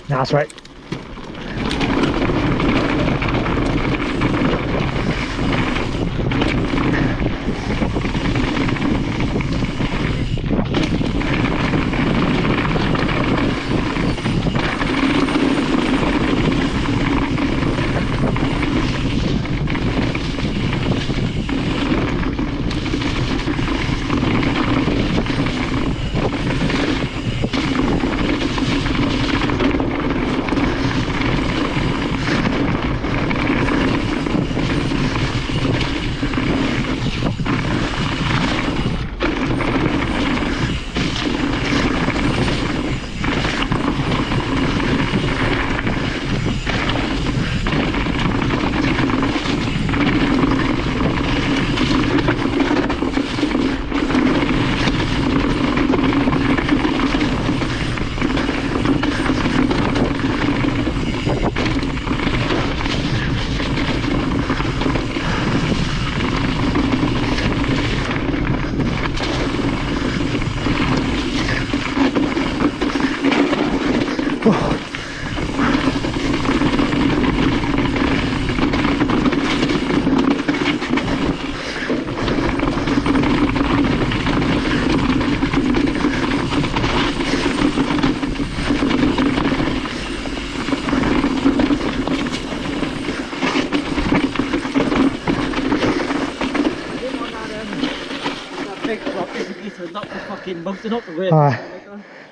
That's right.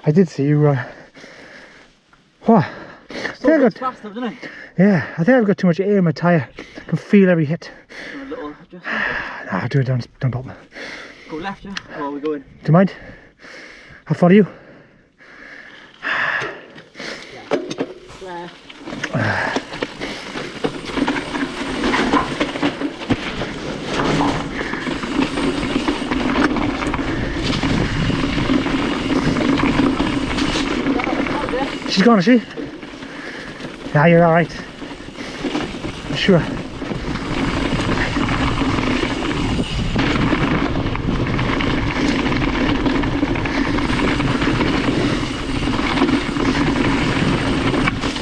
I did see you. What? So much faster, doesn't it? Yeah, I think I've got too much air in my tyre. I can feel every hit. A little adjustment. Nah, do it, don't bother. Go left, yeah? Or are we going? Do you mind? How far are you? She's gone, is she? Yeah, you're alright. I'm sure.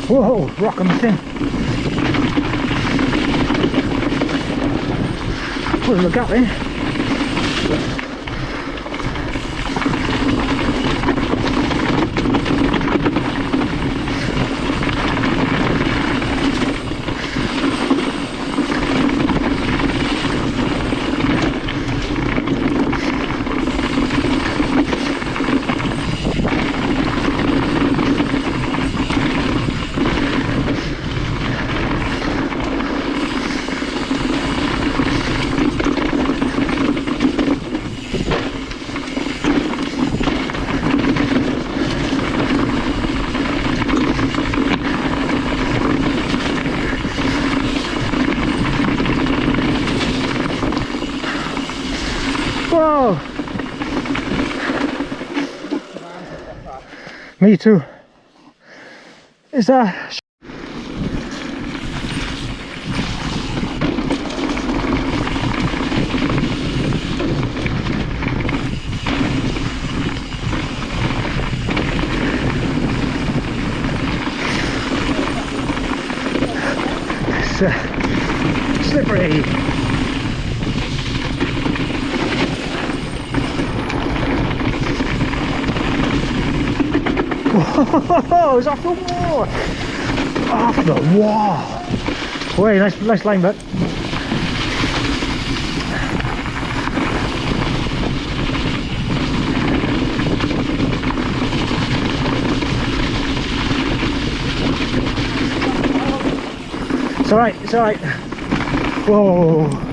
Whoa, rock on the thing. What a look at there. Whoa! Me too. Is that? It's slippery. Whoa, it's off the wall! Off the wall! Wait, nice line, but. It's alright, it's alright. Whoa!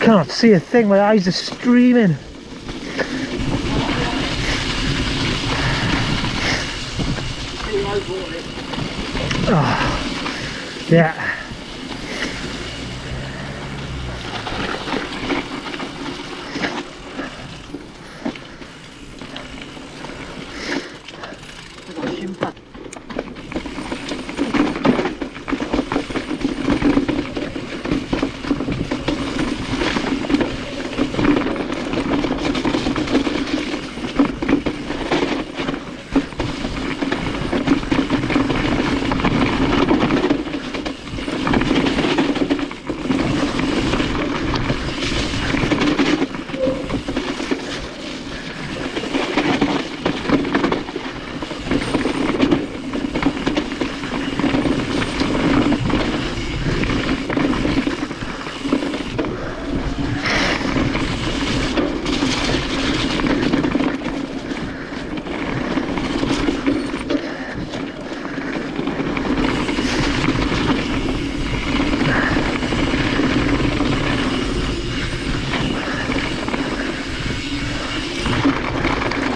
Can't see a thing, my eyes are streaming. Oh, yeah.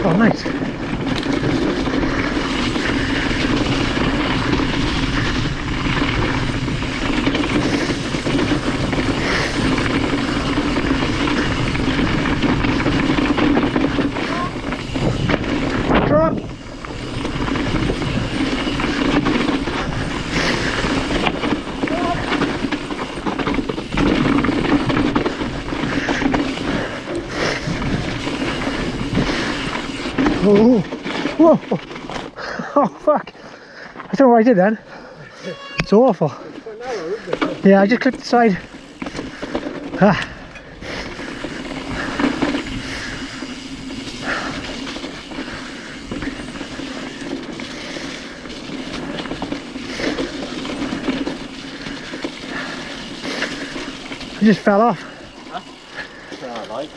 Oh, nice. Drop. Oh, whoa. Oh, fuck. I don't know what I did then. It's awful. Yeah, I just clipped the side. Ah. I just fell off. Huh? That's what I like.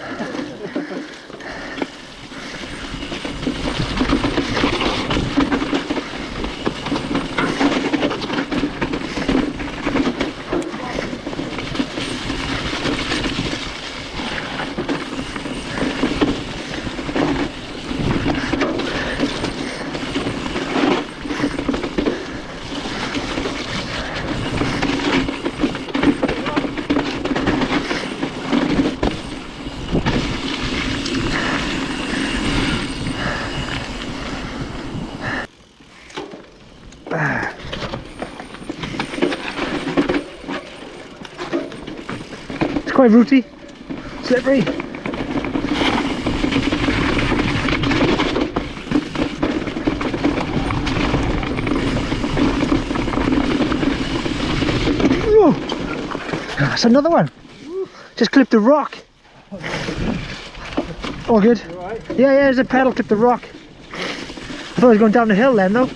It's quite rooty, slippery. Whoa. That's another one. Just clipped the rock. All good. Right. Yeah, there's a pedal clipped the rock. I thought I was going down the hill then though.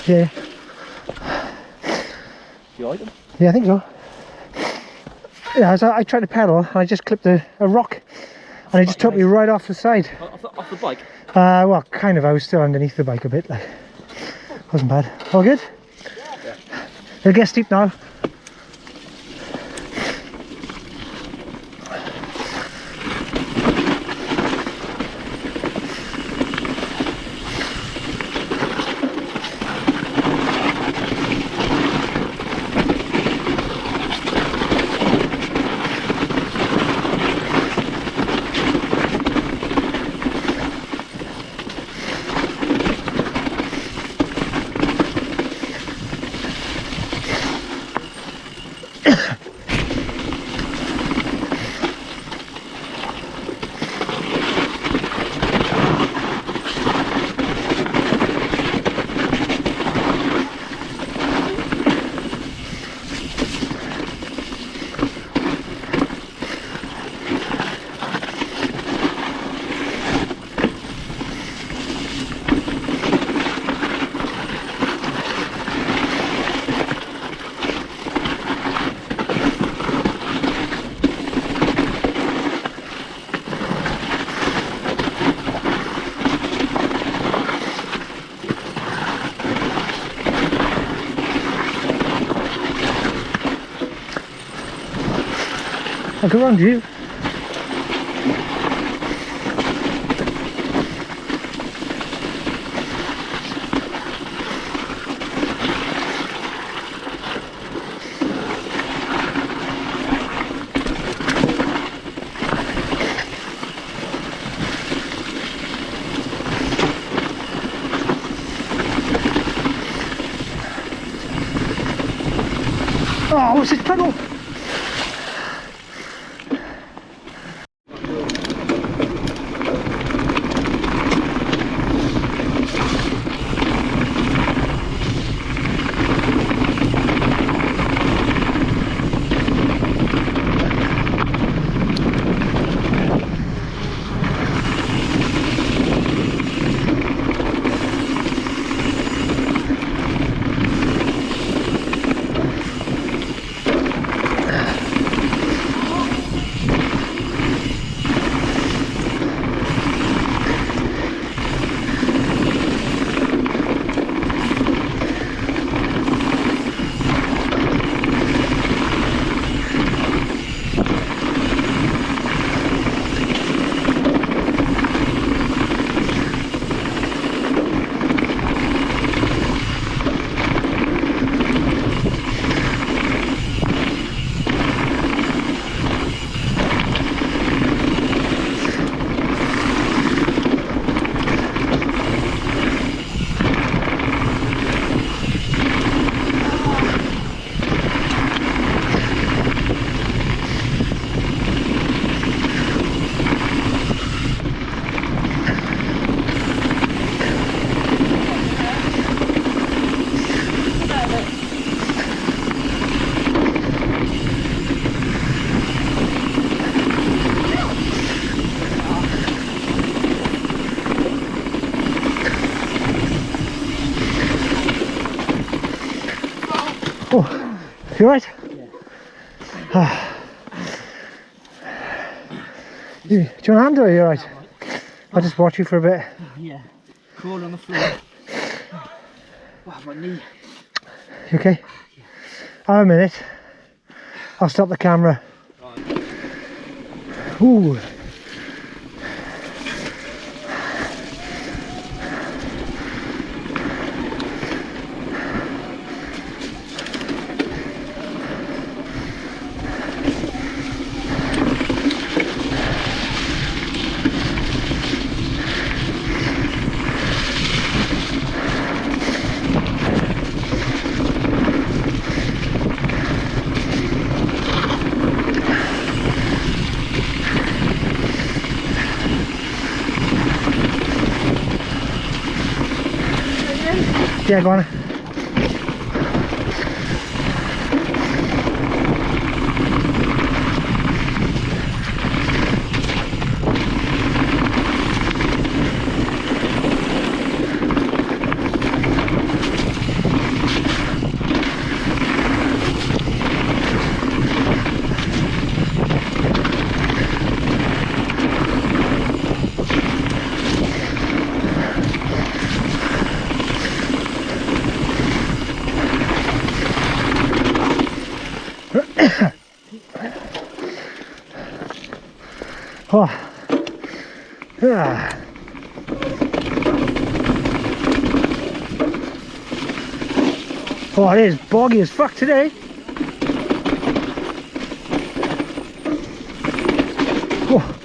Yeah. You like them? Yeah, I think so. Yeah, so I tried to pedal and I just clipped a rock and it just took me right off the side. Off the bike? Well, kind of. I was still underneath the bike a bit. Like, wasn't bad. All good? Yeah. It'll get steep now. I'll go round you. Oh, what's this pedal? Oh, you alright? Yeah. Do you want a hand or are you alright? I'll just watch you for a bit. Yeah. Crawl on the floor. Wow, my knee. You okay? Yeah. A minute. I'll stop the camera. Right. Ooh. Yeah, go on. Oh. Yeah. Oh, it is boggy as fuck today. Oh.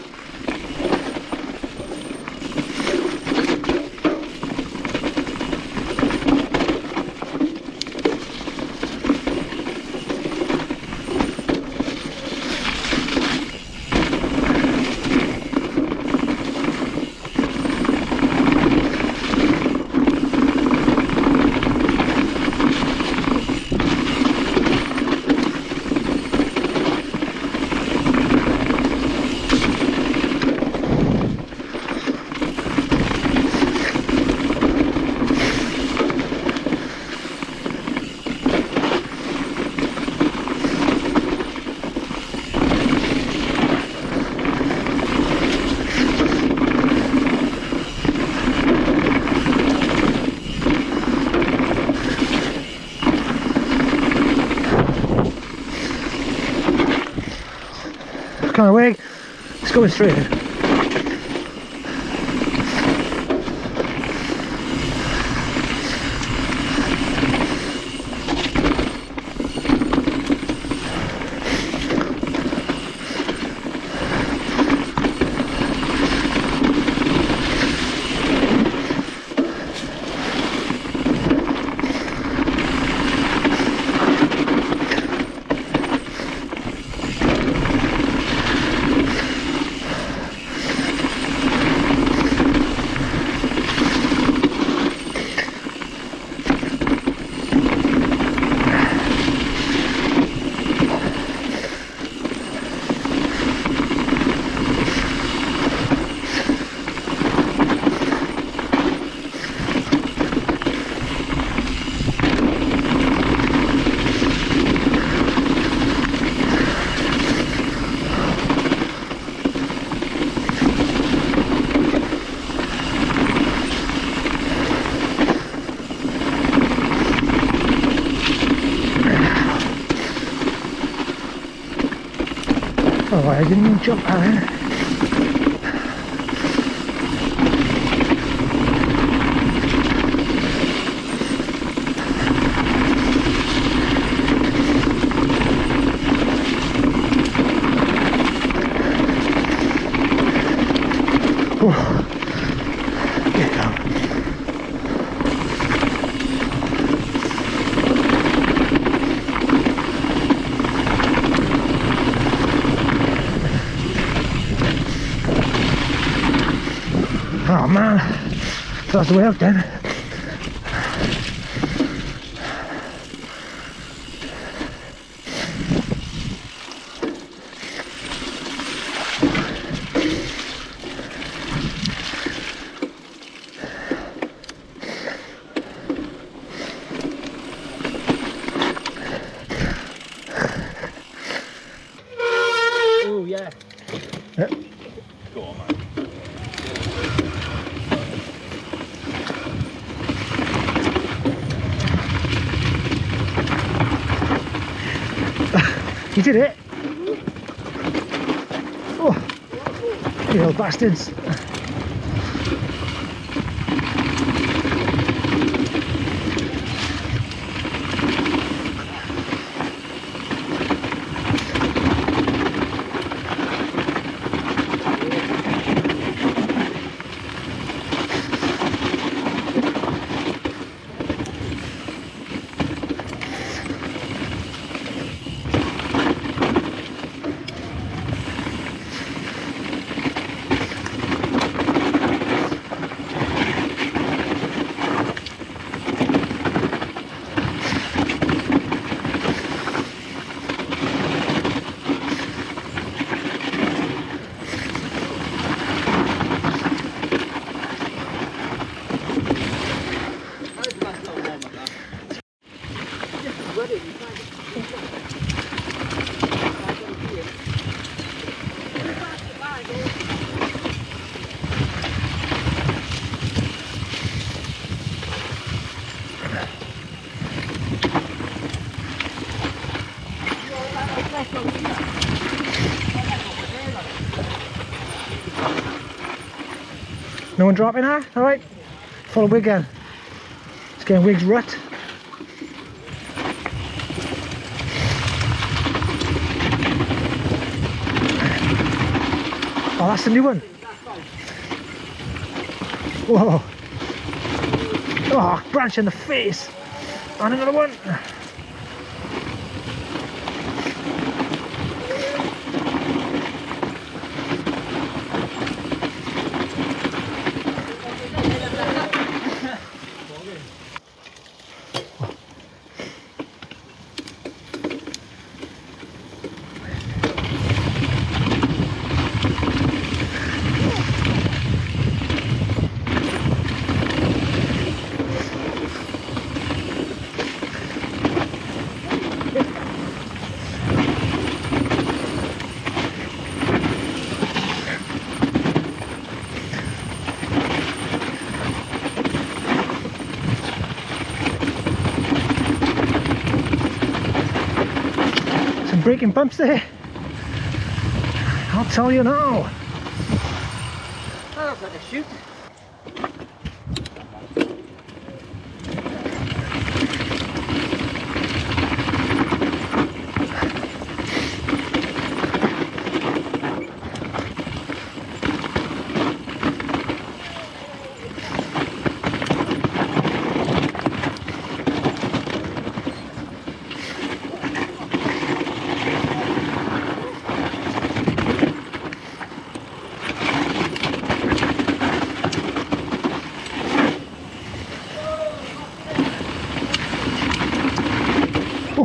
on, away. It's going straight in. Oh, I didn't even jump out there. Get down. Oh man, that's the way up then. Oh yeah. Yep. Go on, man. You did it! Oh, you little bastards! No one dropping her? Alright. Follow Wig again. It's getting Wig's rut. Oh, that's the new one. Whoa. Oh, branch in the face. And another one. Some braking bumps there. I'll tell you now. That looks like a chute. Oh.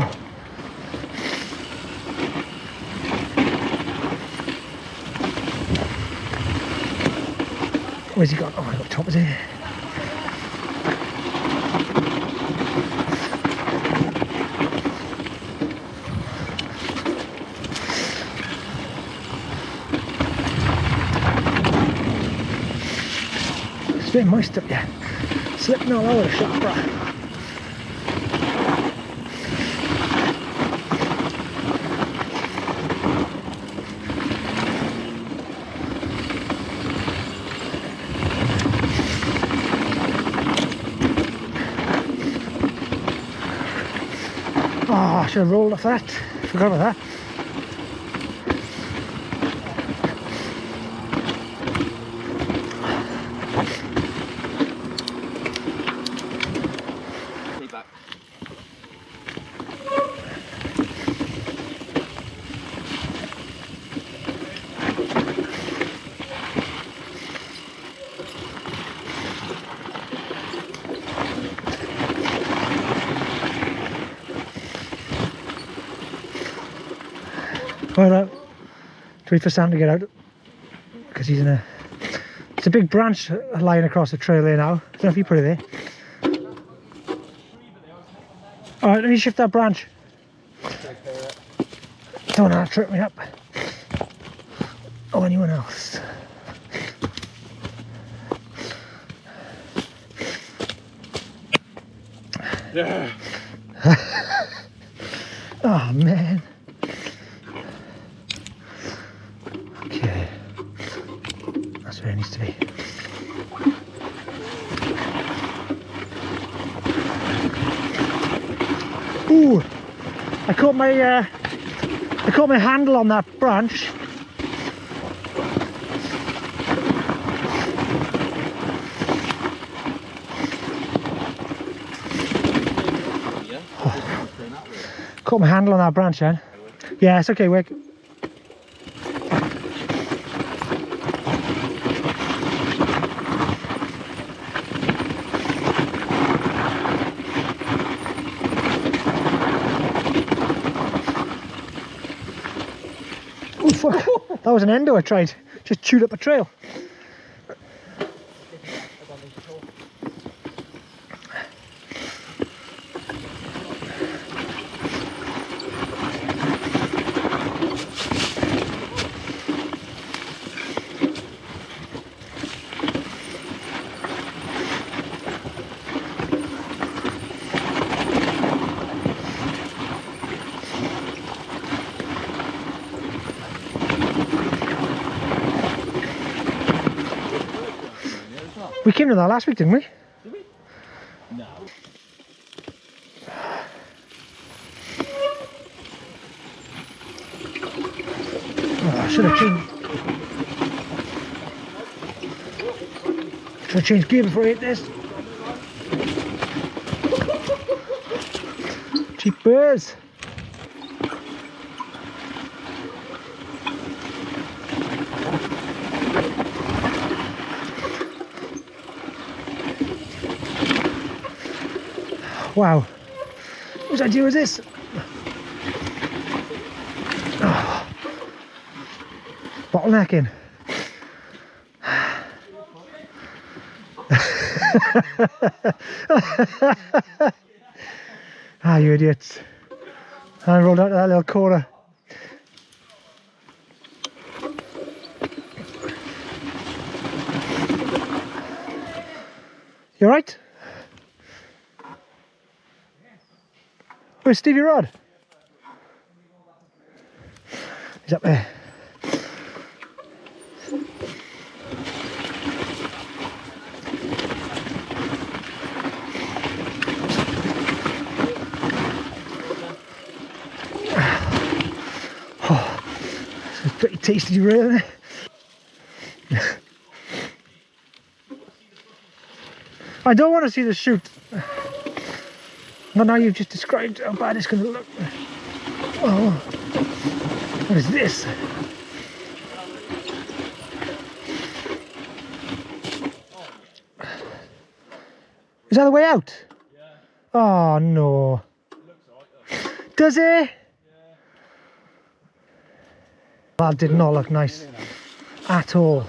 Where's he gone? Oh, up top is he? It's a bit moist up there. Slipping all over the shop, bro. Oh, I should have rolled off that. Forgot about that. Take back. Well, to wait for Sam to get out because he's in a. It's a big branch lying across the trail there now. I don't know if you put it there. Alright, let me shift that branch. Don't want to trip me up. Or anyone else. Yeah. Oh man. Okay. That's where it needs to be. Ooh! I caught my handle on that branch. Caught my handle on that branch then. Yeah, it's okay, Wick. Oh fuck, that was an endo I tried. Just chewed up a trail. We came to that last week, didn't we? Did we? No. Oh, I should have changed gear before I hit this. Cheapers. Wow, whose idea was this? Oh. Bottlenecking. Ah, you idiots. I rolled out that little corner. You alright? Where's Stevie Rod? He's up there. tasty derail, isn't it? I don't want to see the chute. Not now you've just described how bad it's going to look. Oh, what is this? Is that the way out? Yeah. Oh no. Looks like Does it? Yeah. That did not look nice at all.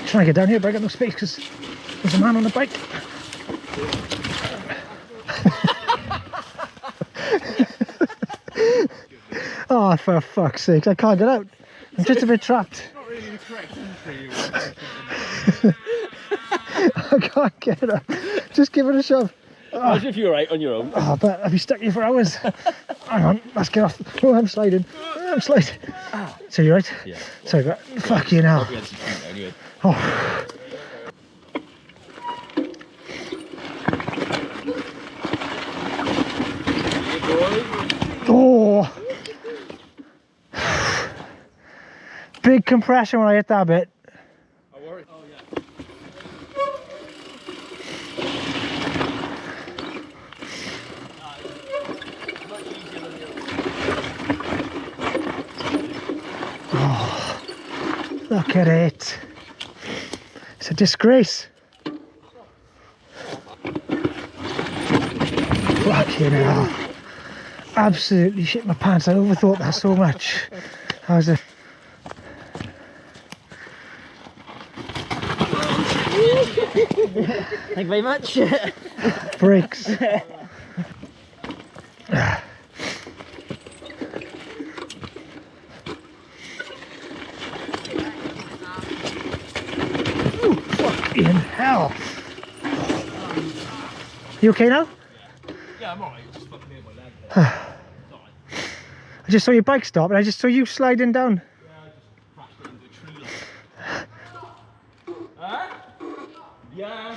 Trying to get down here, but I got no space because there's a man on the bike. Oh, for fuck's sake, I can't get out. I'm just a bit trapped. Not really the correct entry. I can't get out. Just give it a shove. Imagine if you were out on your own. Oh, but I'd be stuck here for hours. Hang on, let's get off. Oh, I'm sliding. I'm sliding. So you right? Yeah. Sorry, but fucking hell. We had some food anyway. Oh. Oh. Big compression when I hit that bit. I worry. Oh yeah. Look at it. It's a disgrace. Fucking hell. Absolutely shit my pants. I overthought that so much. I was a... Thank you very much. Brakes. Fucking hell. You okay now? Yeah, I'm alright. Just fucking hit my leg. I just saw your bike stop and I just saw you sliding down. Yeah, I just crashed it into a tree. Huh? Yeah.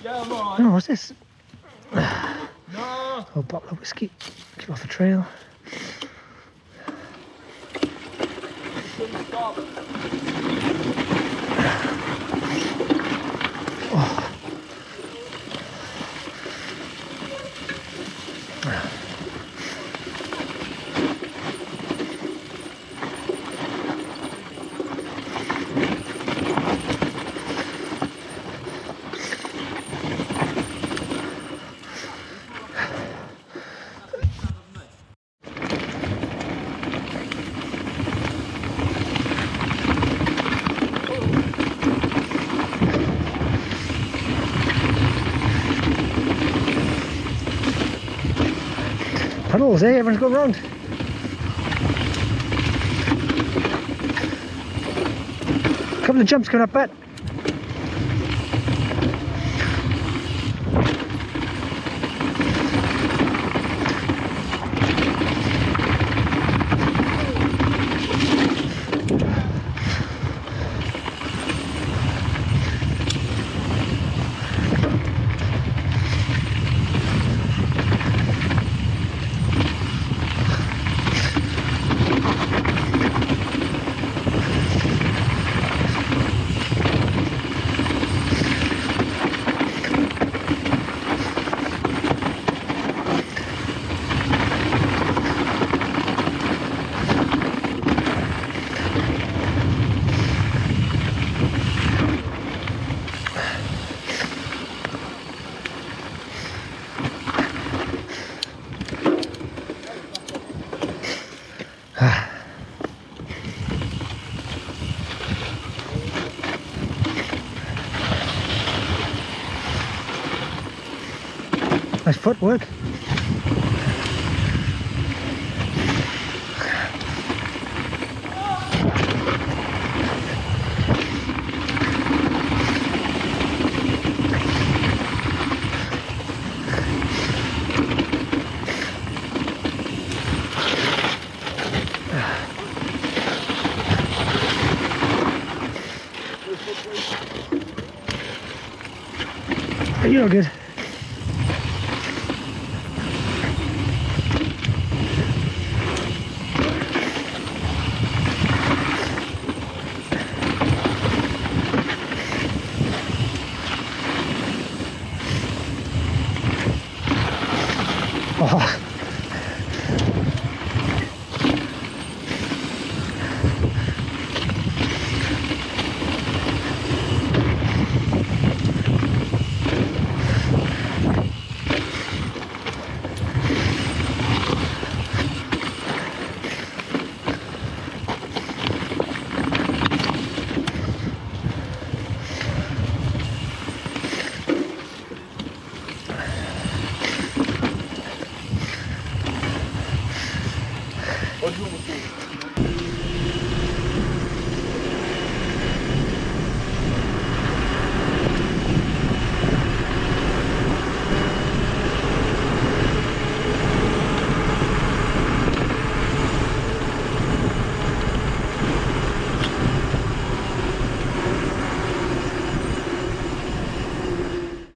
Yeah, I'm alright. Oh, what's this? No. Oh, bottle of whiskey. Keep off the trail. Shouldn't stop. Tunnels, eh? Everyone's going round. Couple of jumps coming up, but nice footwork. You're good.